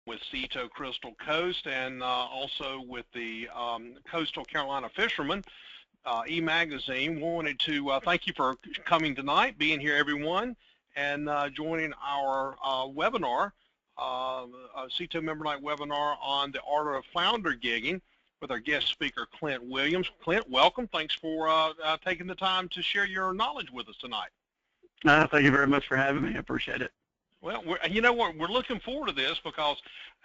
with Cito Crystal Coast and also with the Coastal Carolina Fishermen e-magazine. Wanted to thank you for coming tonight, being here, everyone, and joining our webinar, Cito Member Night webinar on the Art of Flounder Gigging with our guest speaker, Clint Williams. Clint, welcome. Thanks for taking the time to share your knowledge with us tonight. Thank you very much for having me. I appreciate it. Well, you know what, we're looking forward to this because,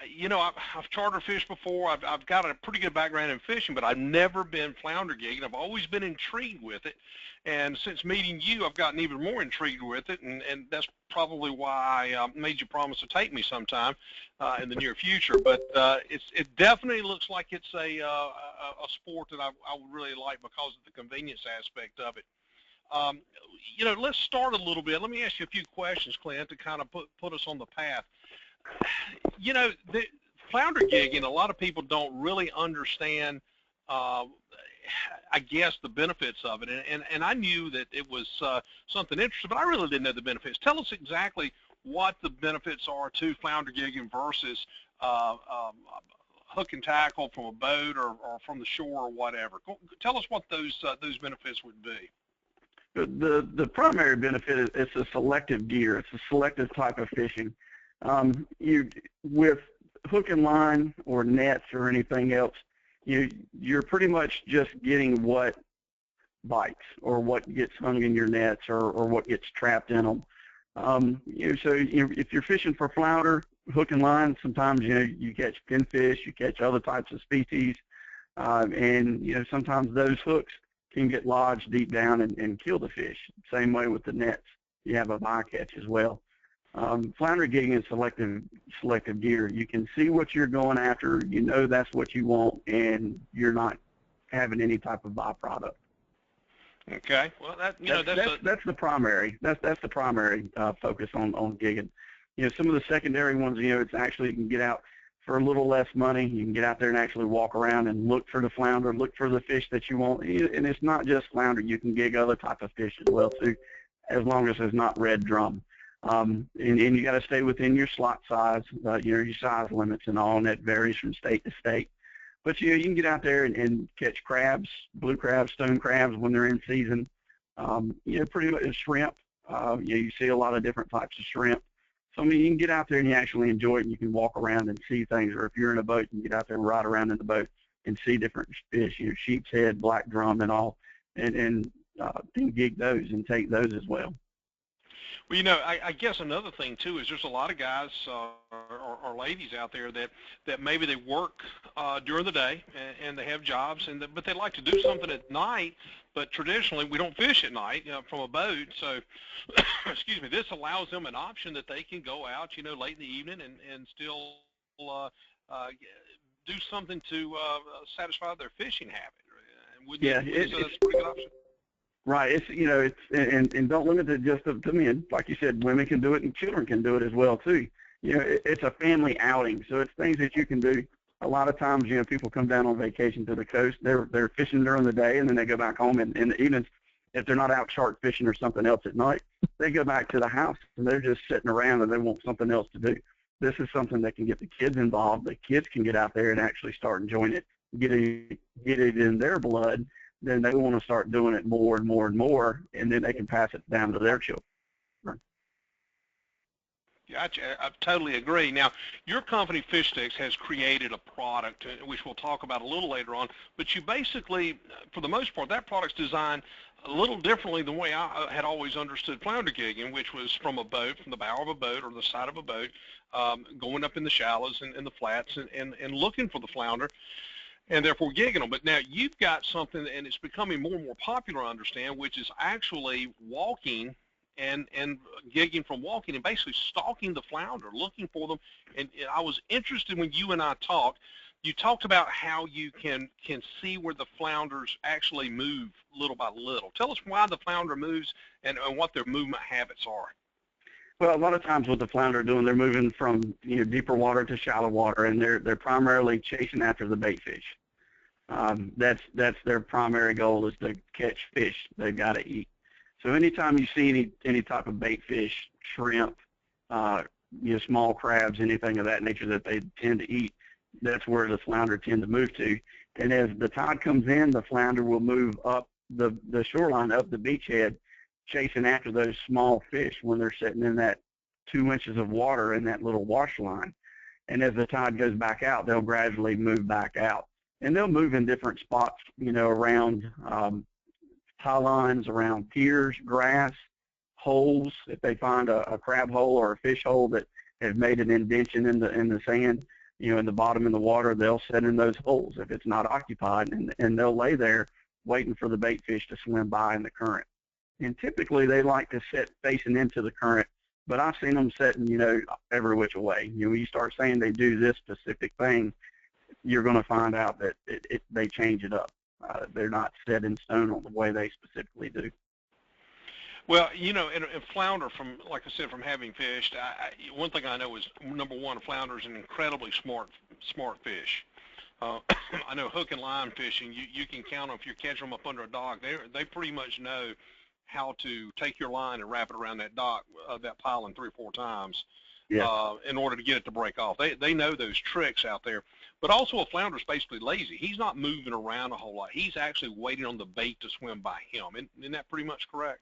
you know, I've charter fished before. I've got a pretty good background in fishing, but I've never been flounder gigging. I've always been intrigued with it. And since meeting you, I've gotten even more intrigued with it. And that's probably why I made you promise to take me sometime in the near future. But it definitely looks like it's a sport that I would really like because of the convenience aspect of it. You know, let's start a little bit. Let me ask you a few questions, Clint, to kind of put us on the path. You know, the flounder gigging, a lot of people don't really understand, I guess, the benefits of it. And I knew that it was something interesting, but I really didn't know the benefits. Tell us exactly what the benefits are to flounder gigging versus hook and tackle from a boat or from the shore or whatever. Tell us what those benefits would be. The primary benefit is it's a selective gear. It's a selective type of fishing. With hook and line or nets or anything else, you're pretty much just getting what bites or what gets hung in your nets or what gets trapped in them. So if you're fishing for flounder, hook and line, sometimes you catch pinfish, you catch other types of species, and sometimes those hooks can get lodged deep down and kill the fish. Same way with the nets. You have a bycatch as well. Flounder gigging is selective gear. You can see what you're going after. You know that's what you want, and you're not having any type of byproduct. Okay. Well, that's the primary. That's the primary focus on gigging. Some of the secondary ones. It's actually you can get out for a little less money. You can get out there and actually walk around and look for the flounder, look for the fish that you want. And it's not just flounder. You can gig other type of fish as well too, as long as it's not red drum. And you got to stay within your slot size, your size limits and all, and that varies from state to state. But you can get out there and catch crabs, blue crabs, stone crabs when they're in season. Pretty much shrimp. You see a lot of different types of shrimp. So, you can get out there and you actually enjoy it, and you can walk around and see things. Or if you're in a boat, you can get out there and ride around in the boat and see different fish, sheep's head, black drum, and all, and gig those and take those as well. Well, I guess another thing, too, is there's a lot of guys or ladies out there that maybe they work during the day and they have jobs, but they like to do something at night. But traditionally, we don't fish at night from a boat. So, excuse me, this allows them an option that they can go out, late in the evening and still do something to satisfy their fishing habit. Wouldn't you say that's a pretty good option? Right. And don't limit it just to men. Like you said, women can do it and children can do it as well too. It's a family outing, so it's things that you can do. A lot of times, people come down on vacation to the coast. They're fishing during the day, and then they go back home in the evenings. If they're not out shark fishing or something else at night, they go back to the house and they're just sitting around and they want something else to do. This is something that can get the kids involved. The kids can get out there and actually start enjoying it, get it in their blood. Then they want to start doing it more and more and more, and then they can pass it down to their children. Gotcha. I totally agree. Now, your company, Fish Sticks, has created a product, which we'll talk about a little later on, but you basically, for the most part, that product's designed a little differently than the way I had always understood flounder gigging, which was from a boat, from the bow of a boat or the side of a boat, going up in the shallows and the flats and looking for the flounder, and therefore gigging them. But now you've got something, and it's becoming more and more popular, I understand, which is actually walking and gigging from walking and basically stalking the flounder, looking for them. And I was interested when you and I talked. You talked about how you can see where the flounders actually move little by little. Tell us why the flounder moves and what their movement habits are. Well, a lot of times what the flounder are doing, they're moving from deeper water to shallow water, and they're primarily chasing after the bait fish. That's their primary goal, is to catch fish they've got to eat. So anytime you see any type of bait fish, shrimp, small crabs, anything of that nature that they tend to eat, that's where the flounder tend to move to. And as the tide comes in, the flounder will move up the shoreline, up the beachhead, chasing after those small fish when they're sitting in that 2 inches of water in that little wash line. And as the tide goes back out, they'll gradually move back out. And they'll move in different spots, around tie lines, around piers, grass, holes. If they find a crab hole or a fish hole that has made an indentation in the sand, in the bottom of the water, they'll set in those holes if it's not occupied, and they'll lay there waiting for the bait fish to swim by in the current. And typically they like to sit facing into the current, but I've seen them sitting, every which way. When you start saying they do this specific thing, you're going to find out that they change it up. They're not set in stone on the way they specifically do. Well, and flounder, like I said, from having fished, one thing I know is, number one, flounder is an incredibly smart fish. I know hook and line fishing, you can count them if you're catching them up under a dock. They pretty much know how to take your line and wrap it around that dock, that piling 3 or 4 times, in order to get it to break off. They know those tricks out there. But also a flounder is basically lazy. He's not moving around a whole lot. He's actually waiting on the bait to swim by him. Isn't that pretty much correct?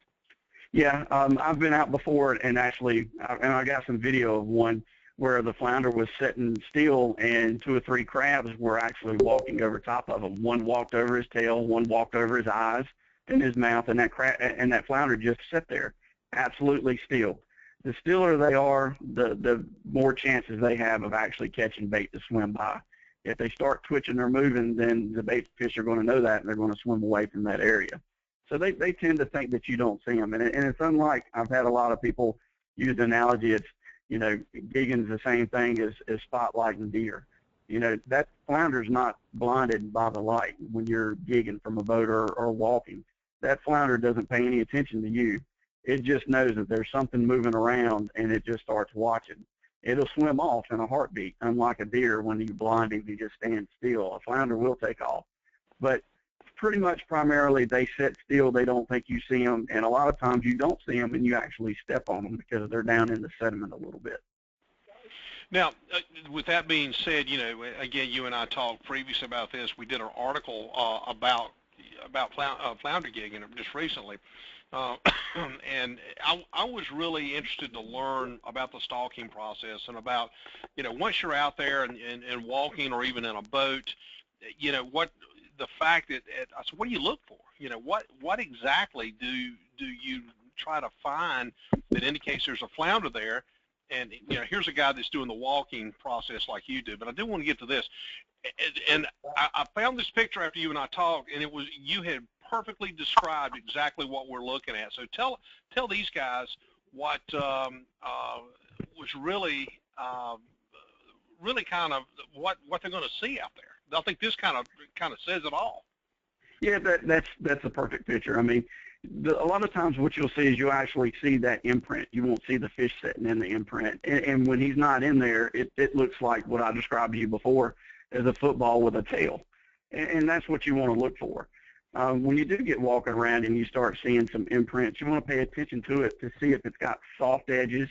Yeah, I've been out before, and actually, I got some video of one where the flounder was sitting still, and 2 or 3 crabs were actually walking over top of him. One walked over his tail, one walked over his eyes and his mouth, and that flounder just sat there, absolutely still. The stiller they are, the more chances they have of actually catching bait to swim by. If they start twitching or moving, then the bait fish are going to know that, and they're going to swim away from that area. So they tend to think that you don't see them. And it's unlike, I've had a lot of people use the analogy, it's, gigging's the same thing as spotlighting deer. That flounder's not blinded by the light when you're gigging from a boat or walking. That flounder doesn't pay any attention to you. It just knows that there's something moving around, and it just starts watching. It'll swim off in a heartbeat, unlike a deer. When you blind him, he just stands still. A flounder will take off. But pretty much primarily they sit still. They don't think you see them, and a lot of times you don't see them and you actually step on them because they're down in the sediment a little bit. Now, with that being said, again, you and I talked previous about this. We did an article about flounder gigging just recently. And I was really interested to learn about the stalking process and about, once you're out there and walking or even in a boat, what the fact that, I said, what do you look for? What exactly do you try to find that indicates there's a flounder there? And, here's a guy that's doing the walking process like you do, but I do want to get to this. And I found this picture after you and I talked, and you had perfectly described exactly what we're looking at. So tell these guys what was really kind of what they're going to see out there. I think this kind of says it all. Yeah, that's a perfect picture. I mean, a lot of times what you'll see is you'll actually see that imprint. You won't see the fish sitting in the imprint. And when he's not in there, it looks like what I described to you before as a football with a tail. And that's what you want to look for. When you do get walking around and you start seeing some imprints, you want to pay attention to it to see if it's got soft edges.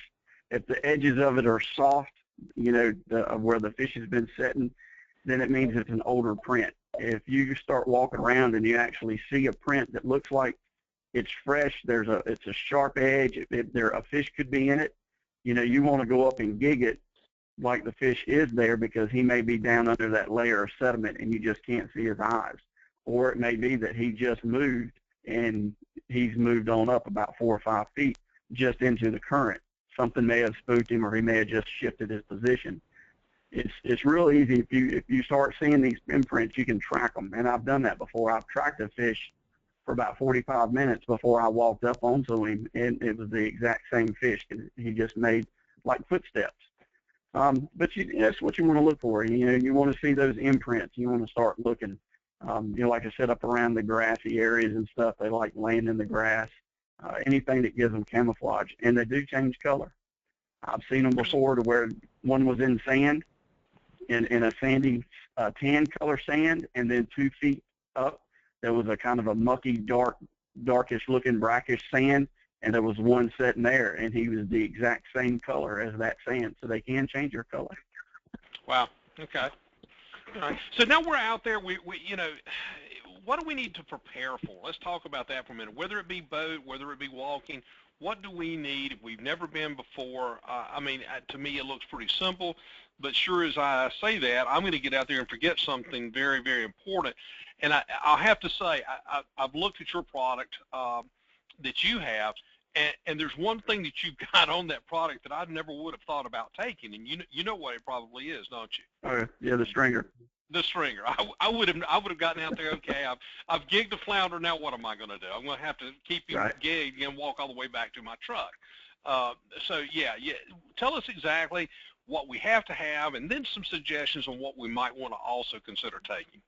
If the edges of it are soft, where the fish has been sitting, then it means it's an older print. If you start walking around and you actually see a print that looks like it's fresh, it's a sharp edge, a fish could be in it, you want to go up and gig it like the fish is there, because he may be down under that layer of sediment and you just can't see his eyes. Or it may be that he just moved and he's moved on up about 4 or 5 feet just into the current. Something may have spooked him, or he may have just shifted his position. It's real easy. If you start seeing these imprints, you can track them. And I've done that before. I've tracked a fish for about 45 minutes before I walked up onto him, and it was the exact same fish. He just made like footsteps. But that's what you want to look for. You want to see those imprints. You want to start looking. Like I said, up around the grassy areas and stuff, they like laying in the grass. Anything that gives them camouflage, and they do change color. I've seen them before to where one was in sand, in a sandy tan color sand, and then 2 feet up there was a kind of a mucky, darkish looking brackish sand, and there was one sitting there, and he was the exact same color as that sand, so they can change their color. Wow. Okay. All right. So now we're out there. We what do we need to prepare for? Let's talk about that for a minute. Whether it be boat, whether it be walking, what do we need if we've never been before? I mean, to me, it looks pretty simple, but sure as I say that, I'm going to get out there and forget something very, very important. And I'll have to say, I've looked at your product that you have, and there's one thing that you've got on that product that I never would have thought about taking, and you know what it probably is, don't you? Oh, yeah, the stringer. The stringer. I would have gotten out there. Okay, I've gigged a flounder. Now what am I going to do? I'm going to have to keep him gigged and walk all the way back to my truck. So yeah. Tell us exactly what we have to have, and then some suggestions on what we might want to also consider taking.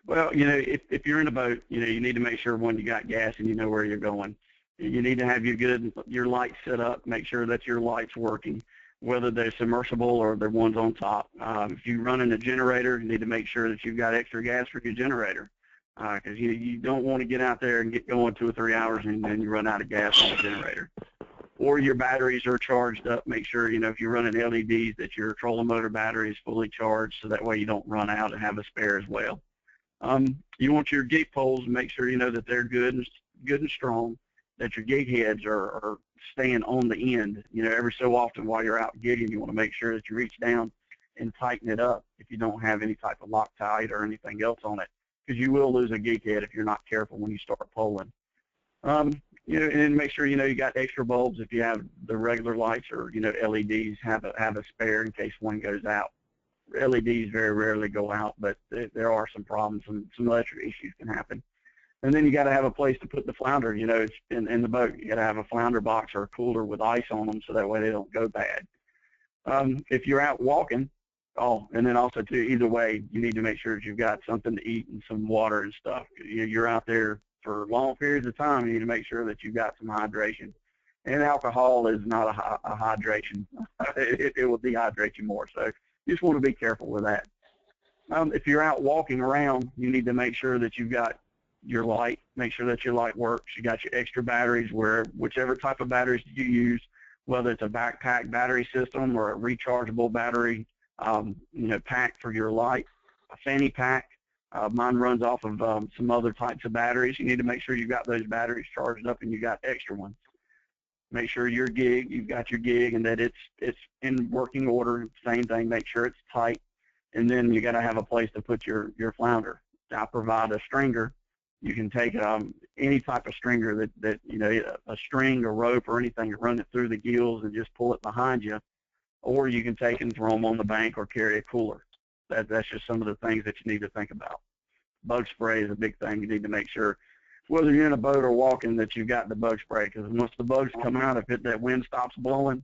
Well, if you're in a boat, you need to make sure, one, you got gas and you know where you're going. You need to have your lights set up. Make sure that your light's working, whether they're submersible or they're ones on top. If you're running a generator, you need to make sure that you've got extra gas for your generator, because you don't want to get out there and get going 2 or 3 hours and then you run out of gas on the generator. Or your batteries are charged up. Make sure, if you're running LEDs, that your trolling motor battery is fully charged, so that way you don't run out and have a spare as well. You want your gig poles to make sure that they're good and strong, that your gig heads are staying on the end. Every so often while you're out gigging, you want to make sure that you reach down and tighten it up if you don't have any type of Loctite or anything else on it, because you will lose a gig head if you're not careful when you start poling. And make sure you got extra bulbs. If you have the regular lights or LEDs, have a spare in case one goes out. LEDs very rarely go out, but there are some problems, and some electric issues can happen. And then you got to have a place to put the flounder. It's in the boat. You got to have a flounder box or a cooler with ice on them, so that way they don't go bad. If you're out walking, and then also too, either way, you need to make sure that you've got something to eat and some water and stuff. You're out there for long periods of time. You need to make sure that you've got some hydration. And alcohol is not a hydration. It will dehydrate you more. So you just want to be careful with that. If you're out walking around, you need to make sure that you've got your light. Make sure that your light works. You got your extra batteries, whichever type of batteries you use, whether it's a backpack battery system or a rechargeable battery, pack for your light, a fanny pack. Mine runs off of some other types of batteries. You need to make sure you've got those batteries charged up and you got extra ones. Make sure you've got your gig and that it's in working order. Same thing, make sure it's tight. And then you got to have a place to put your flounder. I provide a stringer. You can take any type of stringer that a string, a rope, or anything, and run it through the gills and just pull it behind you. Or you can take and throw them on the bank or carry a cooler. That's just some of the things that you need to think about. Bug spray is a big thing. You need to make sure, whether you're in a boat or walking, that you've got the bug spray, because once the bugs come out, if that wind stops blowing,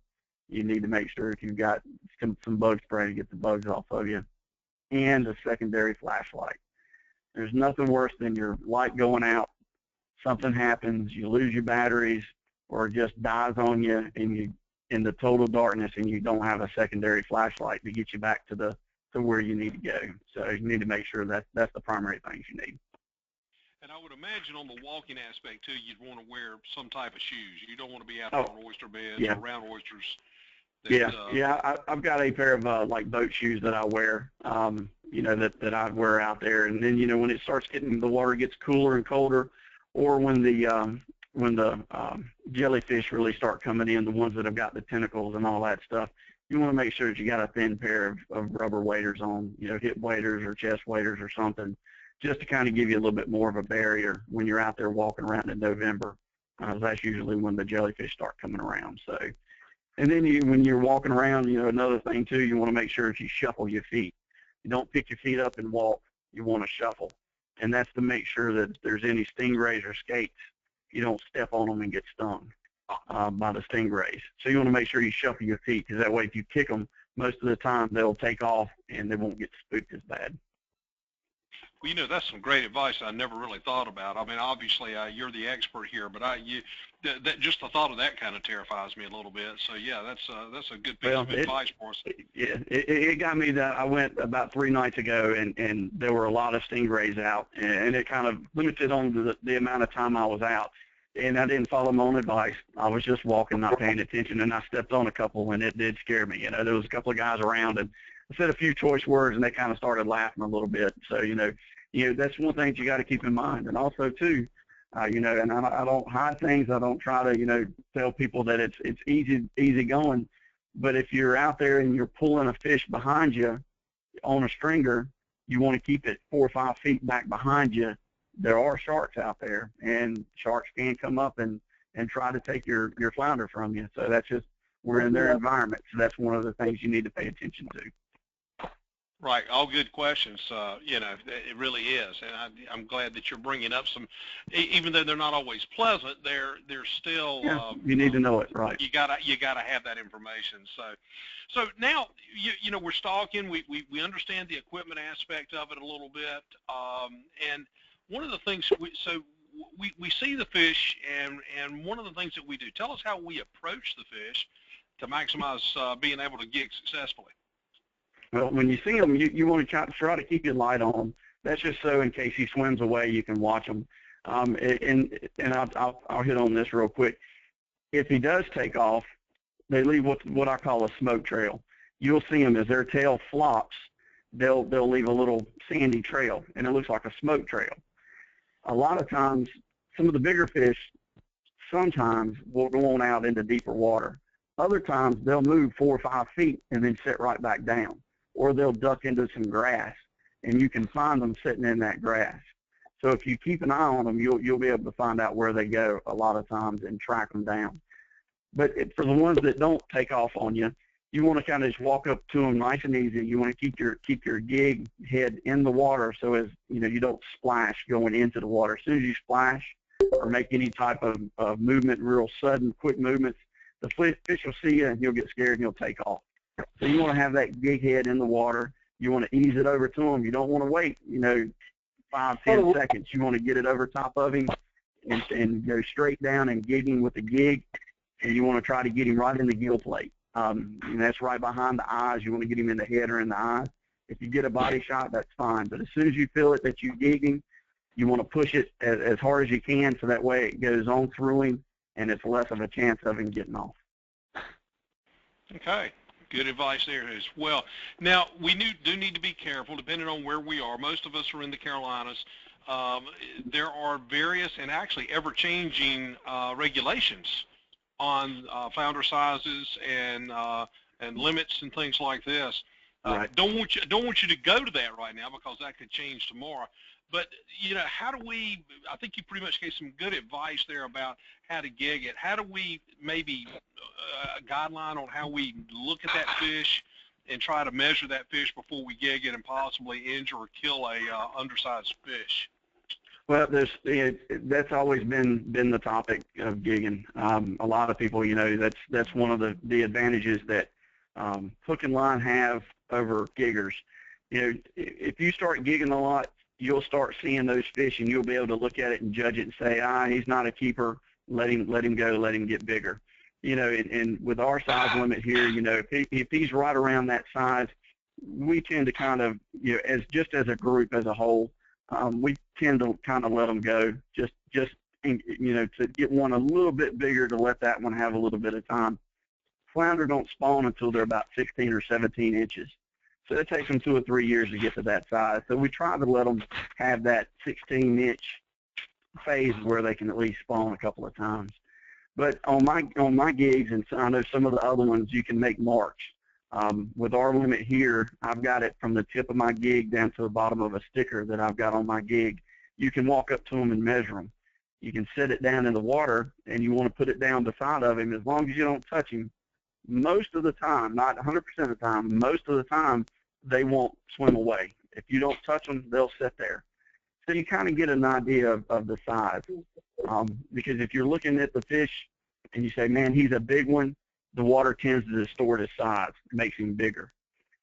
you need to make sure if you've got some bug spray to get the bugs off of you, and a secondary flashlight. There's nothing worse than your light going out, something happens, you lose your batteries, or it just dies on you, and you in the total darkness, and you don't have a secondary flashlight to get you back to where you need to go. So you need to make sure that that's the primary things you need. And I would imagine on the walking aspect too, you'd want to wear some type of shoes. You don't want to be out there on oyster beds or around oysters. I've got a pair of like boat shoes that I wear, that I wear out there. And then when it starts the water gets cooler and colder, or when the jellyfish really start coming in, the ones that have got the tentacles and all that stuff, you want to make sure that you got a thin pair of rubber waders on, hip waders or chest waders or something, just to kind of give you a little bit more of a barrier when you're out there walking around in November. That's usually when the jellyfish start coming around. So, and then when you're walking around, another thing too, you want to make sure that you shuffle your feet. You don't pick your feet up and walk. You want to shuffle, and that's to make sure that if there's any stingrays or skates, you don't step on them and get stung by the stingrays. So you want to make sure you shuffle your feet, because that way if you kick them, most of the time they'll take off and they won't get spooked as bad. Well, that's some great advice I never really thought about. I mean, obviously, you're the expert here, but just the thought of that kind of terrifies me a little bit. So, yeah, that's a good piece of advice for us. Yeah, it got me that I went about 3 nights ago, and there were a lot of stingrays out, and it kind of limited on the amount of time I was out. and I didn't follow my own advice. I was just walking, not paying attention, and I stepped on a couple, and it did scare me. There was a couple of guys around, and I said a few choice words, and they kind of started laughing a little bit. So, that's one thing you got to keep in mind. And also, too, and I don't hide things. I don't try to, tell people that it's easy going. But if you're out there and you're pulling a fish behind you on a stringer, you want to keep it 4 or 5 feet back behind you. There are sharks out there, and sharks can come up and try to take your flounder from you. So that's just, we're in their environment. So that's one of the things you need to pay attention to. Right. All good questions. It really is. And I'm glad that you're bringing up some, even though they're not always pleasant, they're still, you need to know it, right. You gotta have that information. So now, we're stalking, we understand the equipment aspect of it a little bit. And one of the things, we see the fish, and one of the things that we do, tell us how we approach the fish to maximize being able to gig successfully. Well, when you see them, you want to try to keep your light on. That's just so in case he swims away, you can watch him. And I'll hit on this real quick. If he does take off, they leave what I call a smoke trail. You'll see them as their tail flops. They'll leave a little sandy trail, and it looks like a smoke trail. A lot of times, some of the bigger fish sometimes will go on out into deeper water. Other times, they'll move 4 or 5 feet and then sit right back down. Or they'll duck into some grass, and you can find them sitting in that grass. So if you keep an eye on them, you'll be able to find out where they go a lot of times and track them down. But for the ones that don't take off on you, you want to kind of just walk up to them nice and easy. You want to keep your gig head in the water so as you don't splash going into the water. As soon as you splash or make any type of movement, real sudden, quick movements, the fish will see you and he'll get scared and he'll take off. So you want to have that gig head in the water. You want to ease it over to him. You don't want to wait, 5, 10 seconds. You want to get it over top of him and go straight down and gig him with the gig. And you want to try to get him right in the gill plate. And that's right behind the eyes. You want to get him in the head or in the eyes. If you get a body shot, that's fine. But as soon as you feel it that you gig him, you want to push it as hard as you can so that way it goes on through him and it's less of a chance of him getting off. Okay. Good advice there as well. Now, we do need to be careful, depending on where we are. Most of us are in the Carolinas. There are various and actually ever-changing regulations on flounder sizes and limits and things like this. Right. Don't want you to go to that right now because that could change tomorrow. But how do we? I think you pretty much gave some good advice there about how to gig it. How do we maybe a guideline on how we look at that fish and try to measure that fish before we gig it and possibly injure or kill a undersized fish? Well, that's always been the topic of gigging. A lot of people, that's one of the advantages that hook and line have over giggers. If you start gigging a lot, you'll start seeing those fish, and you'll be able to look at it and judge it and say, he's not a keeper. Let him go. Let him get bigger. And with our size limit here, if he's right around that size, we tend to kind of, as a group as a whole, we tend to kind of let them go, just to get one a little bit bigger, to let that one have a little bit of time. Flounder don't spawn until they're about 16 or 17 inches. So it takes them 2 or 3 years to get to that size. So we try to let them have that 16-inch phase where they can at least spawn a couple of times. But on my gigs, and I know some of the other ones, you can make marks. With our limit here, I've got it from the tip of my gig down to the bottom of a sticker that I've got on my gig. You can walk up to them and measure them. You can set it down in the water, and you want to put it down beside of him. As long as you don't touch him, most of the time, not 100% of the time, most of the time, they won't swim away. If you don't touch them, they'll sit there. So you kind of get an idea of the size. Because if you're looking at the fish and you say, man, he's a big one, the water tends to distort his size. It makes him bigger.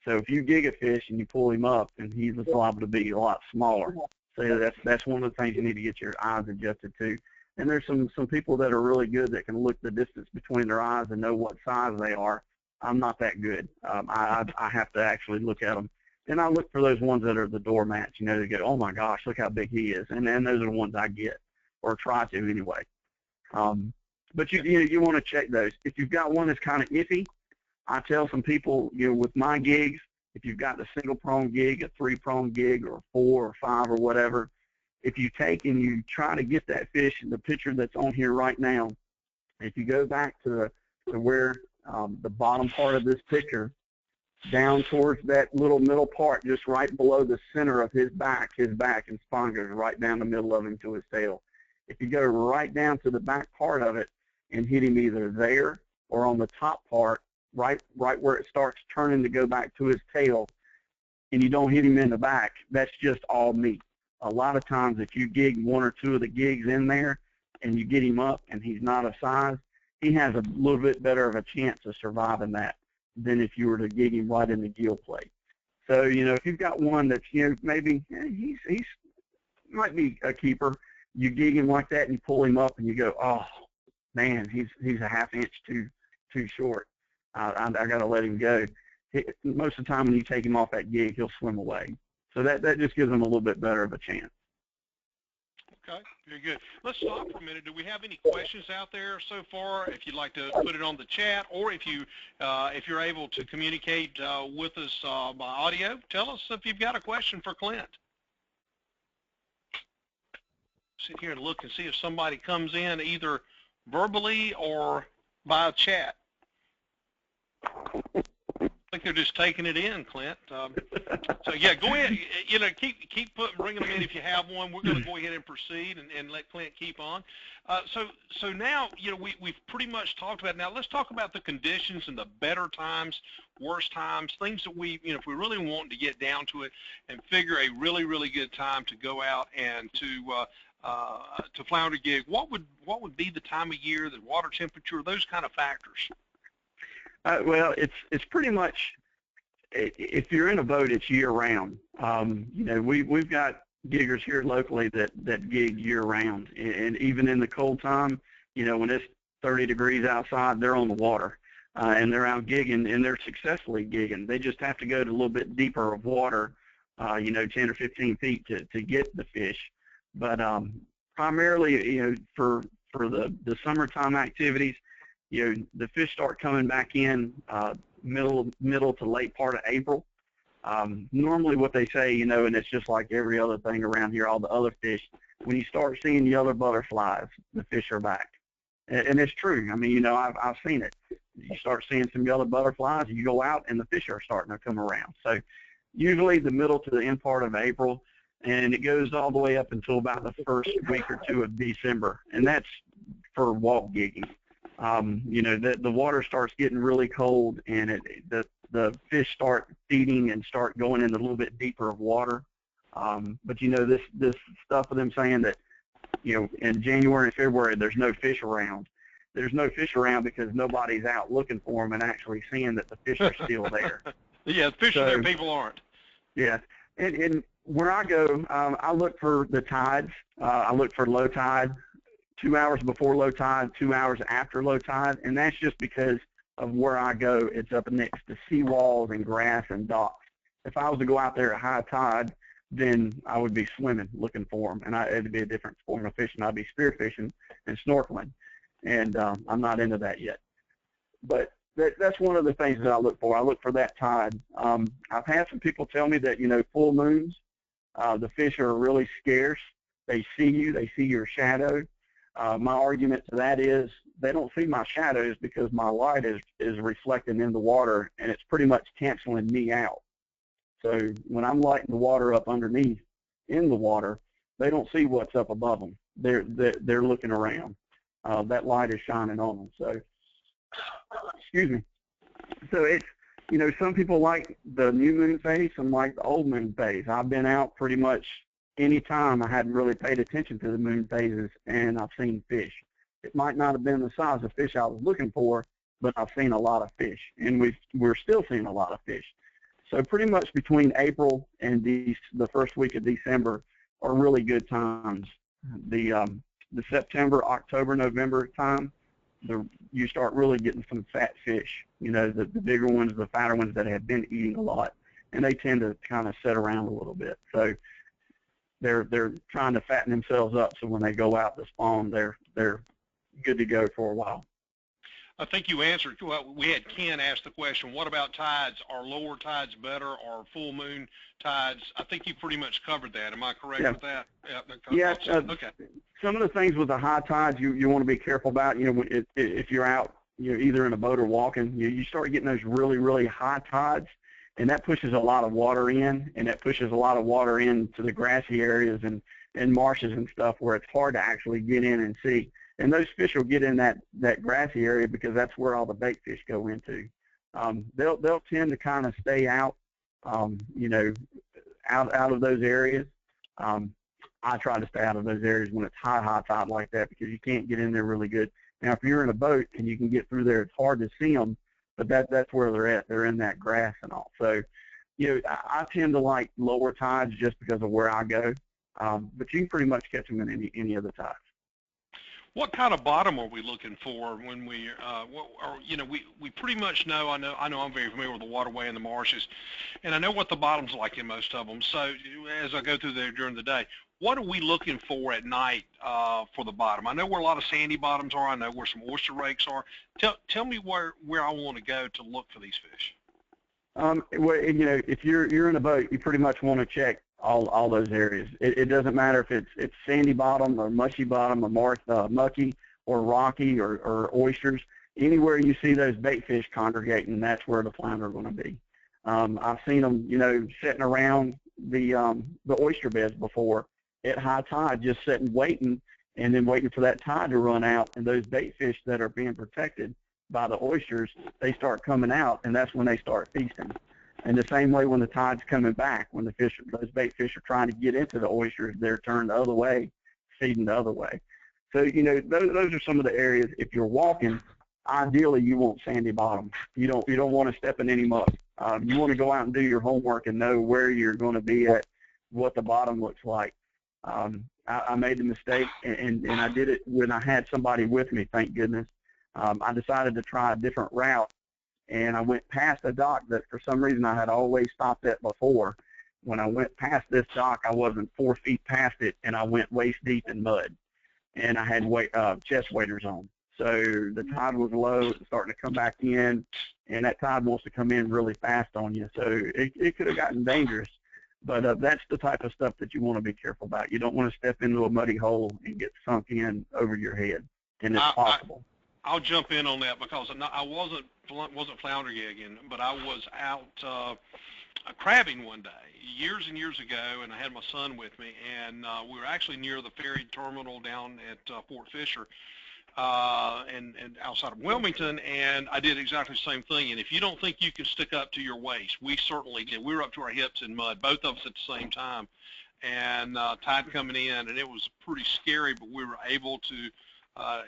So if you gig a fish and you pull him up, and he's liable to be a lot smaller. So that's one of the things you need to get your eyes adjusted to. And there's some people that are really good that can look the distance between their eyes and know what size they are. I'm not that good. I have to actually look at them. And I look for those ones that are the doormats, they go, oh my gosh, look how big he is. And those are the ones I get, or try to anyway. But you want to check those. If you've got one that's kind of iffy, I tell some people, with my gigs, if you've got the single prong gig, a 3-prong gig, or 4 or 5 or whatever, if you take and you try to get that fish in the picture that's on here right now, if you go back to where the bottom part of this picture, down towards that little middle part, just right below the center of his back and spine goes right down the middle of him to his tail. If you go right down to the back part of it and hit him either there or on the top part, right where it starts turning to go back to his tail, and you don't hit him in the back, that's just all meat. A lot of times if you gig 1 or 2 of the gigs in there and you get him up and he's not of size, he has a little bit better of a chance of surviving that than if you were to gig him right in the gill plate. So, if you've got one that's, maybe he's might be a keeper, you gig him like that and you pull him up and you go, oh, man, he's a half inch too short. I got to let him go. Most of the time when you take him off that gig, he'll swim away. So that just gives him a little bit better of a chance. Okay, very good. Let's stop for a minute. Do we have any questions out there so far? If you'd like to put it on the chat, or if you're able to communicate with us by audio, tell us if you've got a question for Clint. Sit here and look and see if somebody comes in either verbally or by chat. I think they're just taking it in, Clint. So yeah, go ahead. Keep bringing them in if you have one. We're going to go ahead and proceed and let Clint keep on. So now we've pretty much talked about it. Now let's talk about the conditions and the better times, worst times, things that if we really want to get down to it and figure a really good time to go out and to flounder gig. What would be the time of year, the water temperature, those kind of factors? Well, it's pretty much, if you're in a boat, it's year-round. We've got giggers here locally that gig year-round, and even in the cold time, when it's 30 degrees outside, they're on the water, and they're out gigging, and they're successfully gigging. They just have to go to a little bit deeper of water, 10 or 15 feet to get the fish. But primarily, for the summertime activities, the fish start coming back in middle to late part of April. Normally what they say, and it's just like every other thing around here, all the other fish, when you start seeing yellow butterflies, the fish are back. And it's true. I mean, I've seen it. You start seeing some yellow butterflies, you go out, and the fish are starting to come around. So usually the middle to the end part of April, and it goes all the way up until about the first week or 2 of December, and that's for walk gigging. The water starts getting really cold, and the fish start feeding and start going in a little bit deeper of water. But this stuff of them saying that in January and February there's no fish around. There's no fish around because nobody's out looking for them and actually seeing that the fish are still there. Yeah, the fish are there, people aren't. Yeah, and where I go, I look for the tides. I look for low tide. 2 hours before low tide, 2 hours after low tide, and that's just because of where I go. It's up next to seawalls and grass and docks. If I was to go out there at high tide, then I would be swimming looking for them, and it'd be a different form of fishing. I'd be spearfishing and snorkeling, and I'm not into that yet. But that's one of the things that I look for. I look for that tide. I've had some people tell me that, full moons, the fish are really scarce. They see you. They see your shadow. My argument to that is they don't see my shadows because my light is reflecting in the water, and it's pretty much canceling me out. So when I'm lighting the water up underneath in the water, they don't see what's up above them. They're looking around. That light is shining on them. So, excuse me. So it's, some people like the new moon phase, some like the old moon phase. I've been out pretty much any time I hadn't really paid attention to the moon phases, and I've seen fish. It might not have been the size of fish I was looking for, but I've seen a lot of fish, and we're still seeing a lot of fish. So pretty much between April and the first week of December are really good times. The September, October, November time, you start really getting some fat fish. The bigger ones, the fatter ones that have been eating a lot, and they tend to kind of sit around a little bit. So they're trying to fatten themselves up, so when they go out to spawn, they're good to go for a while. I think you answered. Well, we had Ken ask the question, what about tides? Are lower tides better or full moon tides? I think you pretty much covered that. Am I correct with that? Yeah. Okay. Some of the things with the high tides you want to be careful about. If you're out, either in a boat or walking, you start getting those really, really high tides, and that pushes a lot of water in, and that pushes a lot of water into the grassy areas and marshes and stuff where it's hard to actually get in and see. And those fish will get in that grassy area because that's where all the bait fish go into. They'll tend to kind of stay out, out of those areas. I try to stay out of those areas when it's high tide like that because you can't get in there really good. Now, if you're in a boat and you can get through there, it's hard to see them, but that's where they're at. They're in that grass and all. So, I tend to like lower tides just because of where I go, but you can pretty much catch them in any of the tides. What kind of bottom are we looking for when we pretty much know, I know I'm very familiar with the waterway and the marshes, and I know what the bottom's like in most of them. So as I go through there during the day, what are we looking for at night for the bottom? I know where a lot of sandy bottoms are. I know where some oyster rakes are. Tell me where I want to go to look for these fish. Well, if you're in a boat, you pretty much want to check all those areas. It doesn't matter if it's sandy bottom or mushy bottom or mucky or rocky or oysters. Anywhere you see those bait fish congregating, that's where the flounder are going to be. I've seen them, sitting around the oyster beds before at high tide, just sitting waiting and then waiting for that tide to run out. And those bait fish that are being protected by the oysters, they start coming out, and that's when they start feasting. And the same way when the tide's coming back, when those bait fish are trying to get into the oysters, they're turned the other way, feeding the other way. So, those are some of the areas. If you're walking, ideally you want sandy bottom. You don't want to step in any mud. You want to go out and do your homework and know where you're going to be at, what the bottom looks like. I made the mistake, and I did it when I had somebody with me, thank goodness. I decided to try a different route. And I went past a dock that for some reason I had always stopped at before. When I went past this dock, I wasn't 4 feet past it, and I went waist deep in mud. And I had chest waders on. So the tide was low, it was starting to come back in, and that tide wants to come in really fast on you. So it could have gotten dangerous. But that's the type of stuff that you want to be careful about. You don't want to step into a muddy hole and get sunk in over your head, and it's possible. I'll jump in on that because I wasn't flounder gigging, but I was out crabbing one day years and years ago, and I had my son with me, and we were actually near the ferry terminal down at Fort Fisher, and outside of Wilmington, and I did exactly the same thing. And if you don't think you can stick up to your waist, we certainly did. We were up to our hips in mud, both of us at the same time, and tide coming in, and it was pretty scary, but we were able to.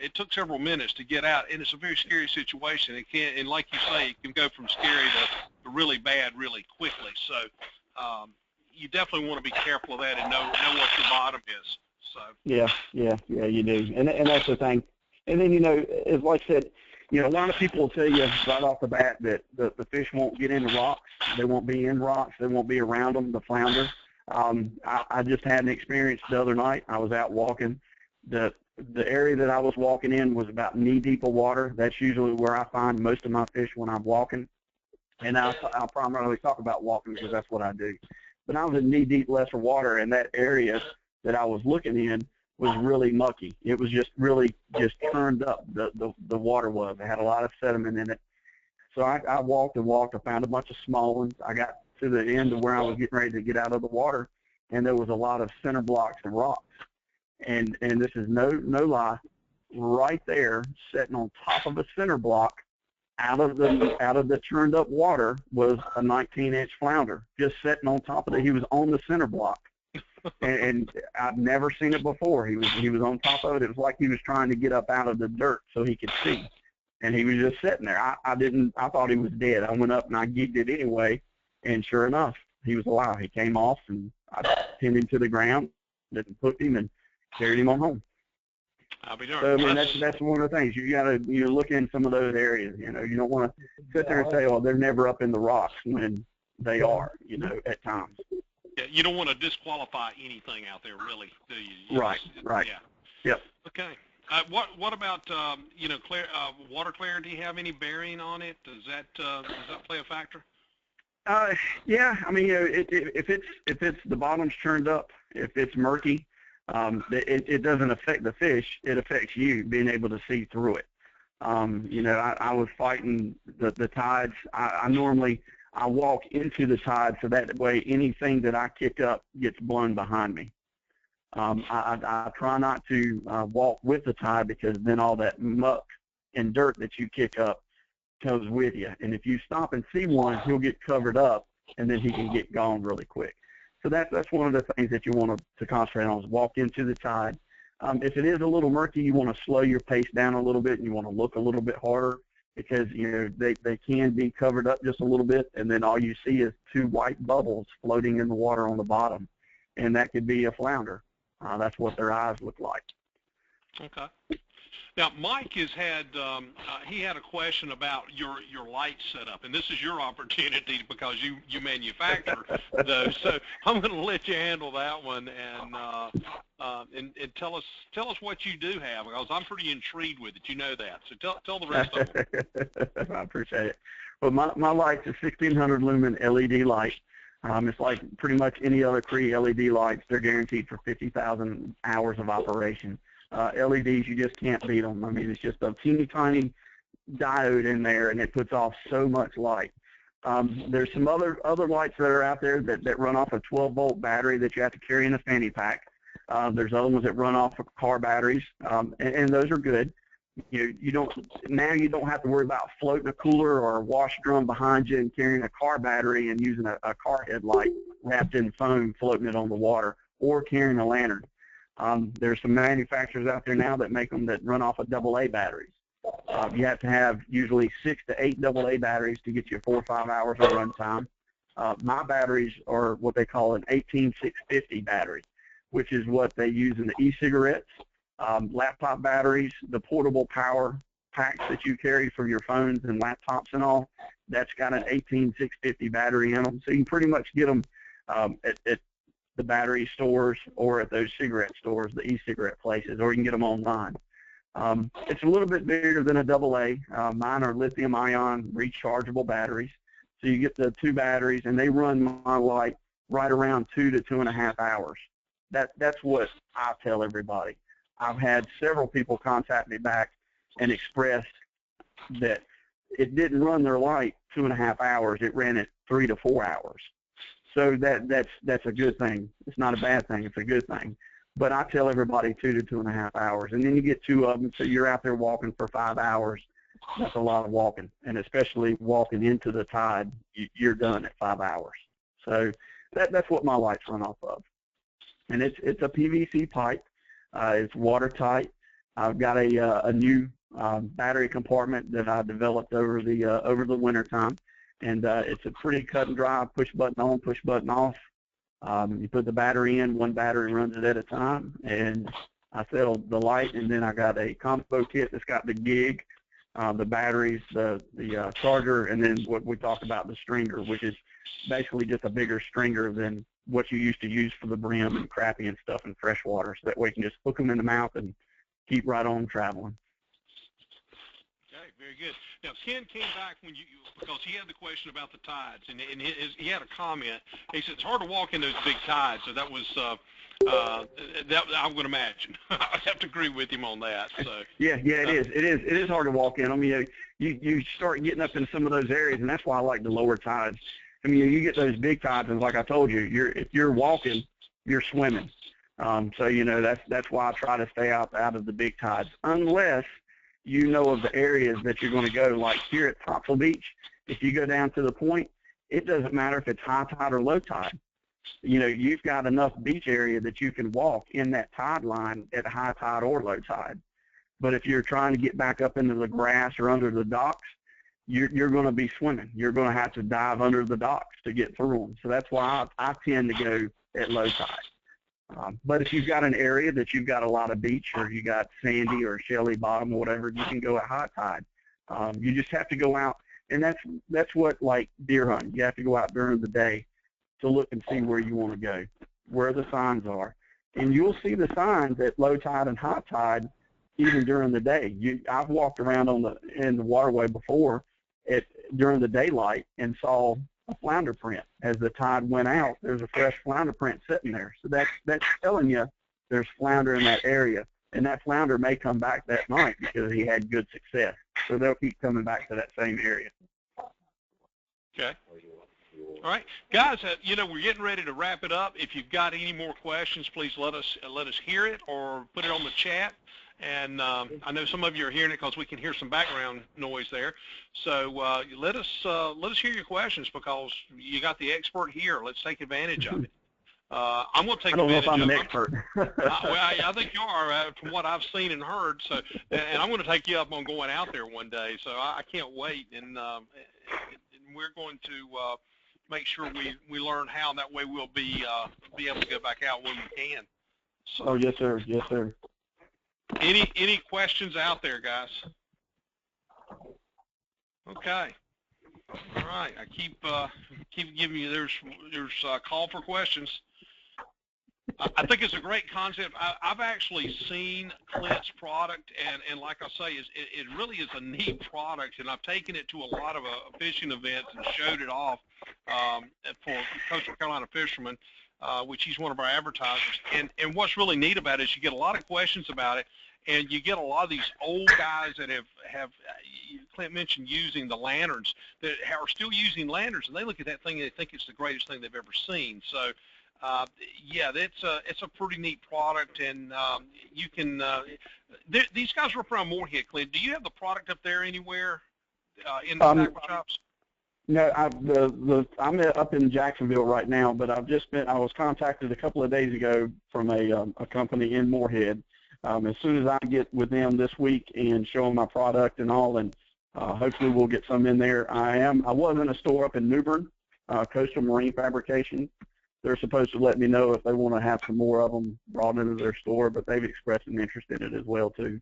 It took several minutes to get out, and it's a very scary situation. And like you say, it can go from scary to really bad really quickly. So you definitely want to be careful of that and know what your bottom is. So yeah, you do, and that's the thing. And then as like I said, a lot of people will tell you right off the bat that the fish won't get into rocks. They won't be in rocks. They won't be around them. The flounder. I just had an experience the other night. I was out walking. The area that I was walking in was about knee-deep of water. That's usually where I find most of my fish when I'm walking. And I'll primarily talk about walking because that's what I do. But I was in knee-deep lesser water, and that area that I was looking in was really mucky. It was just really just turned up, the water was. It had a lot of sediment in it. So I walked and walked. I found a bunch of small ones. I got to the end of where I was getting ready to get out of the water, and there was a lot of center blocks and rocks. And this is no lie, right there, sitting on top of a center block, out of the churned up water was a 19-inch flounder, just sitting on top of it. He was on the center block, and I've never seen it before. He was on top of it. It was like he was trying to get up out of the dirt so he could see, and he was just sitting there. I thought he was dead. I went up and I gigged it anyway, and sure enough, he was alive. He came off, and I pinned him to the ground, and hooked him, and carried him on home. I'll be darned. So, I mean, that's one of the things. You got to look in some of those areas. You don't want to sit there and say, "Oh, they're never up in the rocks," when they are. At times. Yeah, you don't want to disqualify anything out there, really, do you? Right. Yeah. Yep. Okay. What about water clarity have any bearing on it? Does that play a factor? Yeah, I mean, if it's the bottom's turned up, if it's murky, it doesn't affect the fish. It affects you being able to see through it. I was fighting the tides. I walk into the tide so that way anything that I kick up gets blown behind me. I try not to walk with the tide because then all that muck and dirt that you kick up goes with you. And if you stop and see one, he'll get covered up, and then he can get gone really quick. So that's one of the things that you want to concentrate on is walk into the tide. If it is a little murky, you want to slow your pace down a little bit, and you want to look a little bit harder because they can be covered up just a little bit, and then all you see is two white bubbles floating in the water on the bottom, and that could be a flounder. That's what their eyes look like. Okay. Now, Mike has had he had a question about your light setup, and this is your opportunity because you manufacture those. So I'm going to let you handle that one and tell us what you do have, because I'm pretty intrigued with it. You know that. So tell the rest of them. I appreciate it. Well, my light's a 1600 lumen LED light. It's like pretty much any other Cree LED lights. They're guaranteed for 50,000 hours of operation. LEDs, you just can't beat them. I mean, it's just a teeny tiny diode in there, and it puts off so much light. There's some other lights that are out there that run off a 12-volt battery that you have to carry in a fanny pack. There's other ones that run off of car batteries, and those are good. You don't have to worry about floating a cooler or a wash drum behind you and carrying a car battery and using a car headlight wrapped in foam, floating it on the water, or carrying a lantern. There's some manufacturers out there now that make them that run off of AA batteries. You have to have usually 6 to 8 AA batteries to get you 4 or 5 hours of run time. My batteries are what they call an 18650 battery, which is what they use in the e-cigarettes, laptop batteries, the portable power packs that you carry for your phones and laptops and all. That's got an 18650 battery in them. So you can pretty much get them at the battery stores or at those cigarette stores, the e-cigarette places, or you can get them online. It's a little bit bigger than a AA. Mine are lithium-ion rechargeable batteries. So you get the 2 batteries, and they run my light right around 2 to 2.5 hours. That's what I tell everybody. I've had several people contact me back and express that it didn't run their light 2.5 hours. It ran it 3 to 4 hours. So that's a good thing. It's not a bad thing. It's a good thing. But I tell everybody 2 to 2.5 hours, and then you get 2 of them, so you're out there walking for 5 hours. That's a lot of walking, and especially walking into the tide, you're done at 5 hours. So that's what my lights run off of. And it's a PVC pipe. It's watertight. I've got a new battery compartment that I developed over the winter time. And it's a pretty cut and dry, push button on, push button off. You put the battery in, one battery runs it at a time, and I settle the light, and then I got a combo kit that's got the gig, the batteries, the charger, and then what we talked about, the stringer, which is basically just a bigger stringer than what you used to use for the brim and crappie and stuff in freshwater, so that way you can just hook them in the mouth and keep right on traveling. Okay, very good. Now, Ken came back because he had the question about the tides, and he had a comment. He said it's hard to walk in those big tides, so that was that I would imagine. I have to agree with him on that. So yeah, it is. It is hard to walk in them. You start getting up in some of those areas, and that's why I like the lower tides. I mean, you get those big tides, and like I told you, if you're walking, you're swimming. So that's why I try to stay out of the big tides, unless you know of the areas that you're going to go. Like here at Topsail Beach, if you go down to the point, it doesn't matter if it's high tide or low tide. You've got enough beach area that you can walk in that tide line at high tide or low tide. But if you're trying to get back up into the grass or under the docks, you're going to be swimming. You're going to have to dive under the docks to get through them. So that's why I tend to go at low tide. But if you've got an area that you've got a lot of beach, or you got sandy or shelly bottom or whatever, you can go at high tide. You just have to go out, and that's what, like deer hunting, you have to go out during the day to look and see where you want to go, where the signs are. And you'll see the signs at low tide and high tide even during the day. I've walked around in the waterway before during the daylight and saw a flounder print. As the tide went out, there's a fresh flounder print sitting there. So that's telling you there's flounder in that area. And that flounder may come back that night because he had good success. So they'll keep coming back to that same area. Okay. All right, guys. We're getting ready to wrap it up. If you've got any more questions, please let us hear it or put it on the chat. And I know some of you are hearing it because we can hear some background noise there. So let us hear your questions because you got the expert here. Let's take advantage of it. I'm going to take advantage of it. I don't know if I'm an expert. I think you are from what I've seen and heard. So, and I'm going to take you up on going out there one day. So I can't wait. And we're going to make sure we learn how. That way we'll be able to go back out when we can. So, oh, yes, sir. Yes, sir. Any questions out there, guys? Okay. All right. I keep giving you. There's a call for questions. I think it's a great concept. I've actually seen Clint's product, and like I say, it really is a neat product, and I've taken it to a lot of fishing events and showed it off for Coastal Carolina fishermen, which he's one of our advertisers. And what's really neat about it is you get a lot of questions about it, and you get a lot of these old guys that have Clint mentioned using the lanterns, that are still using lanterns, and they look at that thing and they think it's the greatest thing they've ever seen. So, yeah, it's a pretty neat product, and you can. These guys are up around Moorhead, Clint. Do you have the product up there anywhere in the tackle shops? No, I'm up in Jacksonville right now, but I was contacted a couple of days ago from a company in Moorhead. As soon as I get with them this week and show them my product and all, and hopefully we'll get some in there. I was in a store up in New Bern, Coastal Marine Fabrication. They're supposed to let me know if they want to have some more of them brought into their store, but they've expressed an interest in it as well too.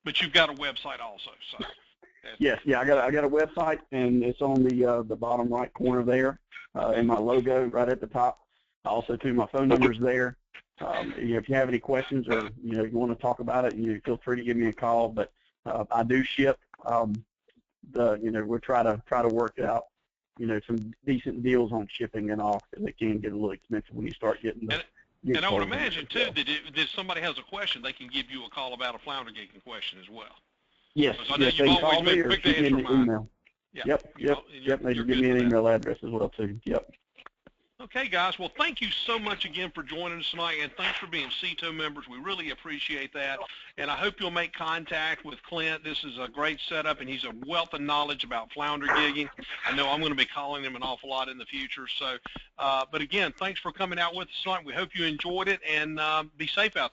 But you've got a website also, so. Yes, yeah, I got a website, and it's on the bottom right corner there, and my logo right at the top. Also, too, my phone number's there. If you have any questions or you want to talk about it, you feel free to give me a call. But I do ship. We'll try to work out some decent deals on shipping and all, because it can get a little expensive when you start getting the. And I would imagine too that if somebody has a question, they can give you a call about a flounder gigging question as well. Yes, they can call me or shoot me an email. Yeah. Yep. They can give me an email address as well too. Yep. Okay, guys. Well, thank you so much again for joining us tonight, and thanks for being CTO members. We really appreciate that, and I hope you'll make contact with Clint. This is a great setup, and he's a wealth of knowledge about flounder gigging. I know I'm going to be calling him an awful lot in the future. So, but again, thanks for coming out with us tonight. We hope you enjoyed it, and be safe out there.